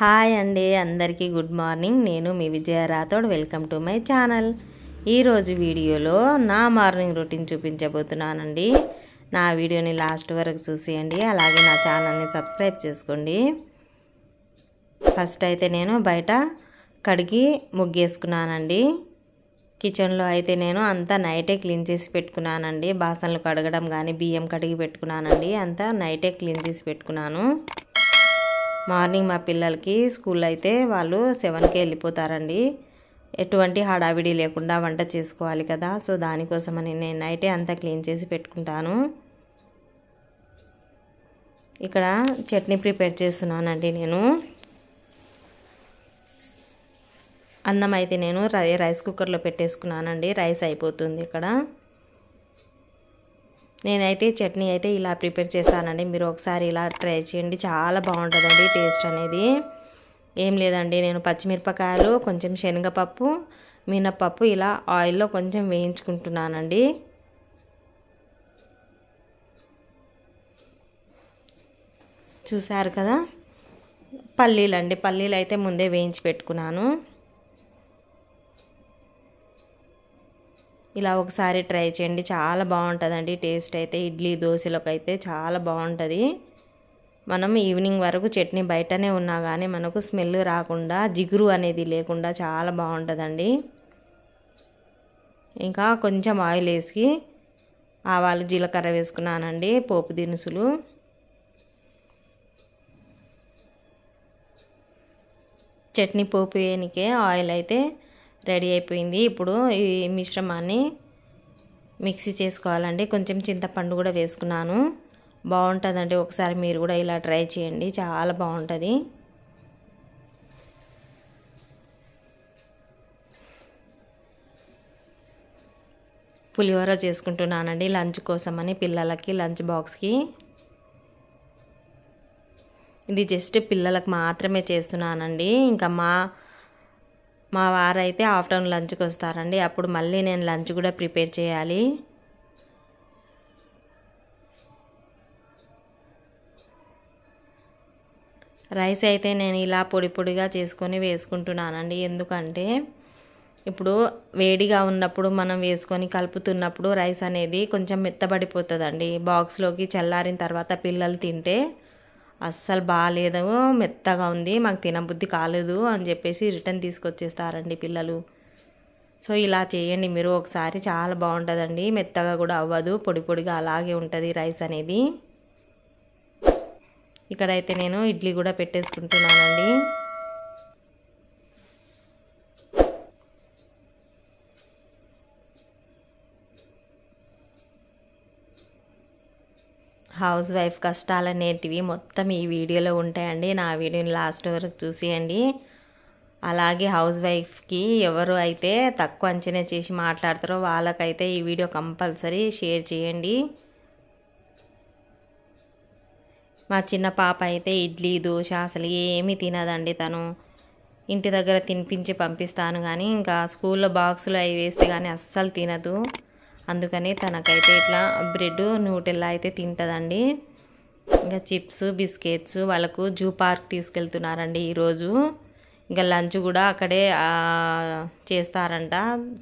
Hi అండి, అందరికీ good morning. నేను మీ Vijaya Rathod. Welcome to my channel. ఈరోజు వీడియోలో నా మార్నింగ్ రొటీన్ చూపించబోతున్నానండి. నా వీడియోని లాస్ట్ వరకు చూసేయండి, అలాగే నా ఛానల్ని సబ్స్క్రైబ్ చేసుకోండి. ఫస్ట్ అయితే నేను బయట కడిగి ముగ్గేసుకున్నానండి. కిచెన్లో అయితే నేను అంతా నైటే క్లీన్ చేసి పెట్టుకున్నానండి. బాసనలు కడగడం కానీ బియ్యం కడిగి పెట్టుకున్నానండి. అంతా నైటే క్లీన్ చేసి పెట్టుకున్నాను. మార్నింగ్ మా పిల్లలకి స్కూల్ అయితే వాళ్ళు 7కి వెళ్ళిపోతారండి. ఎటువంటి హడావిడి లేకుండా వంట చేసుకోవాలి కదా, సో దానికోసమని నేను నైటే అంతా క్లీన్ చేసి పెట్టుకుంటాను. ఇక్కడ చట్నీ ప్రిపేర్ చేస్తున్నానండి. నేను అన్నం అయితే నేను రైస్ కుక్కర్లో పెట్టేసుకున్నానండి. రైస్ అయిపోతుంది. ఇక్కడ నేనైతే చట్నీ అయితే ఇలా ప్రిపేర్ చేస్తానండి. మీరు ఒకసారి ఇలా ట్రై చేయండి, చాలా బాగుంటుందండి టేస్ట్ అనేది. ఏం లేదండి, నేను పచ్చిమిరపకాయలు, కొంచెం శనగపప్పు, మినపప్పు ఇలా ఆయిల్లో కొంచెం వేయించుకుంటున్నానండి. చూసారు కదా, పల్లీలు అయితే ముందే వేయించి పెట్టుకున్నాను. ఇలా ఒకసారి ట్రై చేయండి, చాలా బాగుంటుందండి టేస్ట్ అయితే. ఇడ్లీ దోశలకు అయితే చాలా బాగుంటుంది. మనం ఈవినింగ్ వరకు చట్నీ బయటనే ఉన్నా కానీ మనకు స్మెల్ రాకుండా, జిగురు అనేది లేకుండా చాలా బాగుంటుందండి. ఇంకా కొంచెం ఆయిల్ వేసి ఆవాలు జీలకర్ర వేసుకున్నానండి, పోపు దినుసులు. చట్నీ పోపు వేయనికే ఆయిల్ అయితే రెడీ అయిపోయింది. ఇప్పుడు ఈ మిశ్రమాన్ని మిక్సీ చేసుకోవాలండి. కొంచెం చింతపండు కూడా వేసుకున్నాను. బాగుంటుందండి, ఒకసారి మీరు కూడా ఇలా ట్రై చేయండి, చాలా బాగుంటుంది. పులిహోర చేసుకుంటున్నానండి లంచ్ కోసమని, పిల్లలకి లంచ్ బాక్స్కి. ఇది జస్ట్ పిల్లలకు మాత్రమే చేస్తున్నానండి. ఇంకా మా వారైతే ఆఫ్టర్నూన్ లంచ్కి వస్తారండి. అప్పుడు మళ్ళీ నేను లంచ్ కూడా ప్రిపేర్ చేయాలి. రైస్ అయితే నేను ఇలా పొడి పొడిగా చేసుకొని వేసుకుంటున్నానండి. ఎందుకంటే ఇప్పుడు వేడిగా ఉన్నప్పుడు మనం వేసుకొని కలుపుతున్నప్పుడు రైస్ అనేది కొంచెం మెత్తబడిపోతుందండి. బాక్స్లోకి చల్లారిన తర్వాత పిల్లలు తింటే అస్సలు బాగాలేదు, మెత్తగా ఉంది, మాకు తినబుద్ధి కాలేదు అని చెప్పేసి రిటర్న్ తీసుకొచ్చేస్తారండి పిల్లలు. సో ఇలా చేయండి మీరు ఒకసారి, చాలా బాగుంటుందండి. మెత్తగా కూడా అవ్వదు, పొడి పొడిగా అలాగే ఉంటుంది రైస్ అనేది. ఇక్కడైతే నేను ఇడ్లీ కూడా పెట్టేసుకుంటున్నానండి. హౌస్ వైఫ్ కష్టాలు అనేటివి మొత్తం ఈ వీడియోలో ఉంటాయండి. నా వీడియోని లాస్ట్ వరకు చూసేయండి. అలాగే హౌస్ వైఫ్కి ఎవరు అయితే తక్కువ అంచనా చేసి మాట్లాడతారో వాళ్ళకైతే ఈ వీడియో కంపల్సరీ షేర్ చేయండి. మా చిన్న పాప అయితే ఇడ్లీ దోశ అసలు ఏమీ తినదండి. తను ఇంటి దగ్గర తినిపించి పంపిస్తాను కానీ ఇంకా స్కూల్లో బాక్సులు అవి వేస్తే కానీ అస్సలు తినదు. అందుకని తనకైతే ఇట్లా బ్రెడ్ న్యూటెల్లా అయితే తింటుందండి. ఇంకా చిప్స్ బిస్కెట్స్ వాళ్ళకు జూ పార్క్ తీసుకెళ్తున్నారండి ఈరోజు. ఇంకా లంచ్ కూడా అక్కడే చేస్తారంట.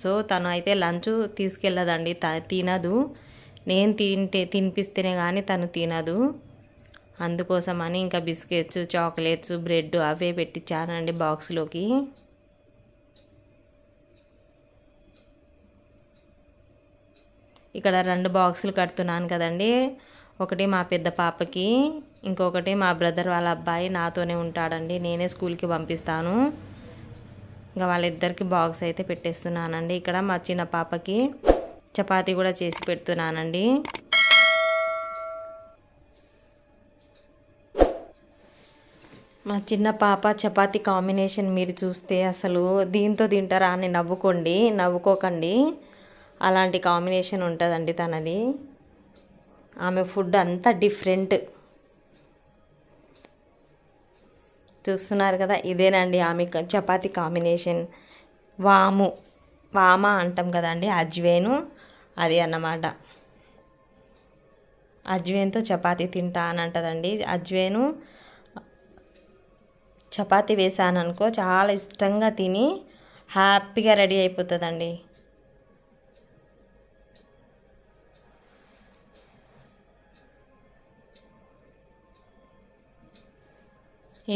సో తను అయితే లంచ్ తీసుకెళ్ళదండి, తినదు. నేను తినిపిస్తేనే కానీ తను తినదు. అందుకోసమని ఇంకా బిస్కెట్స్, చాక్లెట్స్, బ్రెడ్ అవే పెట్టించానండి బాక్స్లోకి. ఇక్కడ 2 బాక్సులు కడుతున్నాను కదండి. ఒకటి మా పెద్ద పాపకి, ఇంకొకటి మా బ్రదర్ వాళ్ళ అబ్బాయి నాతోనే ఉంటాడండి. నేనే స్కూల్కి పంపిస్తాను. ఇంకా వాళ్ళిద్దరికి బాక్స్ అయితే పెట్టేస్తున్నానండి. ఇక్కడ మా చిన్న పాపకి చపాతీ కూడా చేసి పెడుతున్నానండి. మా చిన్న పాప చపాతీ కాంబినేషన్ మీరు చూస్తే అసలు దీంతో తింటారా అని నవ్వుకోకండి. అలాంటి కాంబినేషన్ ఉంటుందండి తనది. ఆమె ఫుడ్ అంతా డిఫరెంట్. చూస్తున్నారు కదా, ఇదేనండి ఆమె చపాతీ కాంబినేషన్. వామ అంటాం కదండి, అజ్వేను, అది అన్నమాట. అజ్వేన్తో చపాతీ తింటా అని అంటదండి. అజ్వేను చపాతీ వేసాను అనుకో చాలా ఇష్టంగా తిని హ్యాపీగా రెడీ అయిపోతుందండి.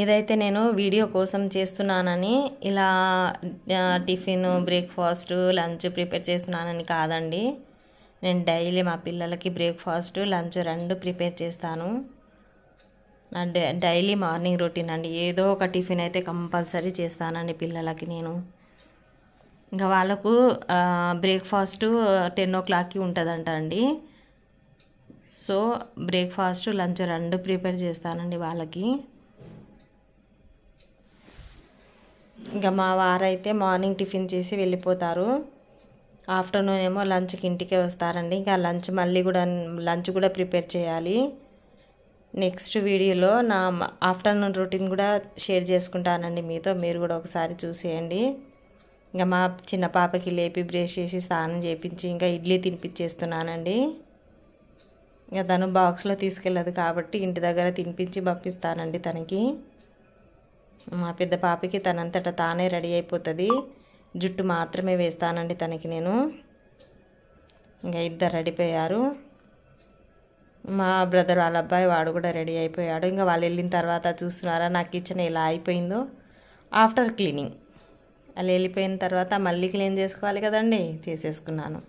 ఏదైతే నేను వీడియో కోసం చేస్తున్నానని ఇలా టిఫిన్, బ్రేక్ఫాస్ట్, లంచ్ ప్రిపేర్ చేస్తున్నానని కాదండి. నేను డైలీ మా పిల్లలకి బ్రేక్ఫాస్ట్, లంచ్ 2 ప్రిపేర్ చేస్తాను. నా డైలీ మార్నింగ్ రొటీన్ అండి. ఏదో ఒక టిఫిన్ అయితే కంపల్సరీ చేస్తానండి పిల్లలకి నేను. ఇంకా వాళ్ళకు బ్రేక్ఫాస్ట్ 10 o'clockకి ఉంటుందంట అండి. సో బ్రేక్ఫాస్ట్, లంచ్ 2 ప్రిపేర్ చేస్తానండి వాళ్ళకి. ఇంకా మా వారైతే మార్నింగ్ టిఫిన్ చేసి వెళ్ళిపోతారు. ఆఫ్టర్నూన్ ఏమో లంచ్కి ఇంటికే వస్తారండి. ఇంకా లంచ్ కూడా ప్రిపేర్ చేయాలి. నెక్స్ట్ వీడియోలో నా ఆఫ్టర్నూన్ రొటీన్ కూడా షేర్ చేసుకుంటానండి మీతో. మీరు కూడా ఒకసారి చూసేయండి. ఇంకా మా చిన్న పాపకి లేపి బ్రష్ చేసి స్నానం చేయించి ఇంకా ఇడ్లీ తినిపించేస్తున్నానండి. ఇంకా తను బాక్స్లో తీసుకెళ్ళదు కాబట్టి ఇంటి దగ్గర తినిపించి పంపిస్తానండి తనకి. మా పెద్ద పాపకి తనంతటా తానే రెడీ అయిపోతుంది. జుట్టు మాత్రమే వేస్తానండి తనకి నేను. ఇంకా ఇద్దరు రెడీపోయారు. మా బ్రదర్ వాళ్ళ అబ్బాయి వాడు కూడా రెడీ అయిపోయాడు. ఇంకా వాళ్ళు వెళ్ళిన తర్వాత చూస్తున్నారా నా కిచెన్ ఎలా అయిపోయిందో ఆఫ్టర్ క్లీనింగ్. వాళ్ళు వెళ్ళిపోయిన తర్వాత మళ్ళీ క్లీన్ చేసుకోవాలి కదండి, చేసేసుకున్నాను.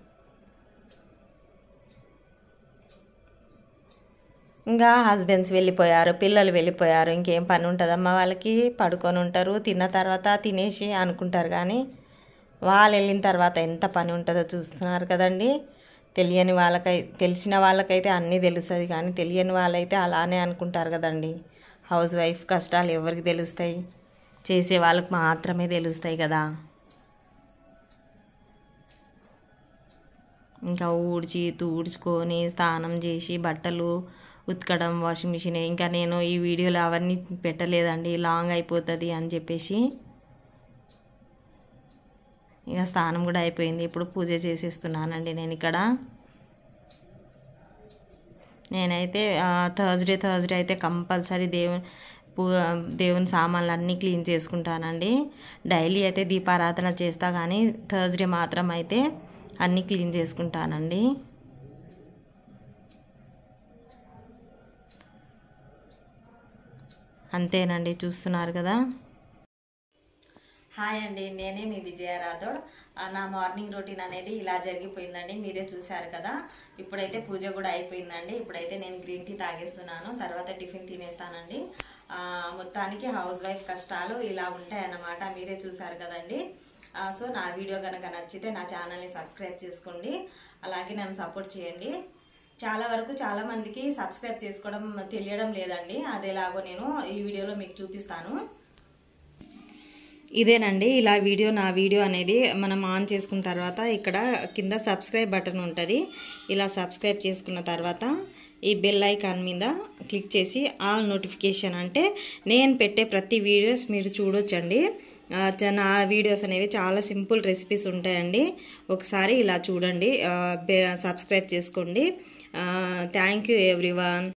ఇంకా హస్బెండ్స్ వెళ్ళిపోయారు, పిల్లలు వెళ్ళిపోయారు. ఇంకేం పని ఉంటుందమ్మా వాళ్ళకి? పడుకొని ఉంటారు, తిన్న తర్వాత తినేసి అనుకుంటారు. కానీ వాళ్ళు వెళ్ళిన తర్వాత ఎంత పని ఉంటుందో చూస్తున్నారు కదండి. తెలిసిన వాళ్ళకైతే అన్నీ తెలుస్తుంది, కానీ తెలియని వాళ్ళైతే అలానే అనుకుంటారు కదండి. హౌస్ వైఫ్ కష్టాలు ఎవరికి తెలుస్తాయి? చేసే వాళ్ళకి మాత్రమే తెలుస్తాయి కదా. ఇంకా ఊడ్చుకొని స్నానం చేసి బట్టలు ఉతకడం, వాషింగ్ మిషన్. ఇంకా నేను ఈ వీడియోలో అవన్నీ పెట్టలేదండి, లాంగ్ అయిపోతుంది అని చెప్పేసి. ఇక స్నానం కూడా అయిపోయింది. ఇప్పుడు పూజ చేసేస్తున్నానండి నేను ఇక్కడ. నేనైతే థర్స్డే అయితే కంపల్సరీ దేవుని సామాన్లు అన్నీ క్లీన్ చేసుకుంటానండి. డైలీ అయితే దీపారాధన చేస్తా, కానీ థర్స్డే మాత్రం అయితే అన్నీ క్లీన్ చేసుకుంటానండి. అంతేనండి, చూస్తున్నారు కదా. హాయ్ అండి, నేనే మీ విజయ రాథోడ్. నా మార్నింగ్ రొటీన్ అనేది ఇలా జరిగిపోయిందండి, మీరే చూశారు కదా. ఇప్పుడైతే పూజ కూడా అయిపోయిందండి. ఇప్పుడైతే నేను గ్రీన్ టీ తాగేస్తున్నాను, తర్వాత టిఫిన్ తినేస్తానండి. మొత్తానికి హౌస్ వైఫ్ కష్టాలు ఇలా ఉంటాయన్నమాట, మీరే చూశారు కదండి. సో నా వీడియో కనుక నచ్చితే నా ఛానల్ని సబ్స్క్రైబ్ చేసుకోండి, అలాగే నన్ను సపోర్ట్ చేయండి. చాలా మందికి సబ్స్క్రైబ్ చేసుకోవడం తెలియడం లేదండి. అదేలాగో నేను ఈ వీడియోలో మీకు చూపిస్తాను. ఇదేనండి, ఇలా నా వీడియో అనేది మనం ఆన్ చేసుకున్న తర్వాత ఇక్కడ కింద సబ్స్క్రైబ్ బటన్ ఉంటుంది. ఇలా సబ్స్క్రైబ్ చేసుకున్న తర్వాత ఈ బెల్ ఐకాన్ మీద క్లిక్ చేసి ఆల్ నోటిఫికేషన్ అంటే నేను పెట్టే ప్రతి వీడియోస్ మీరు చూడొచ్చండి. నా వీడియోస్ అనేవి చాలా సింపుల్ రెసిపీస్ ఉంటాయండి. ఒకసారి ఇలా చూడండి, సబ్స్క్రైబ్ చేసుకోండి. Thank you everyone.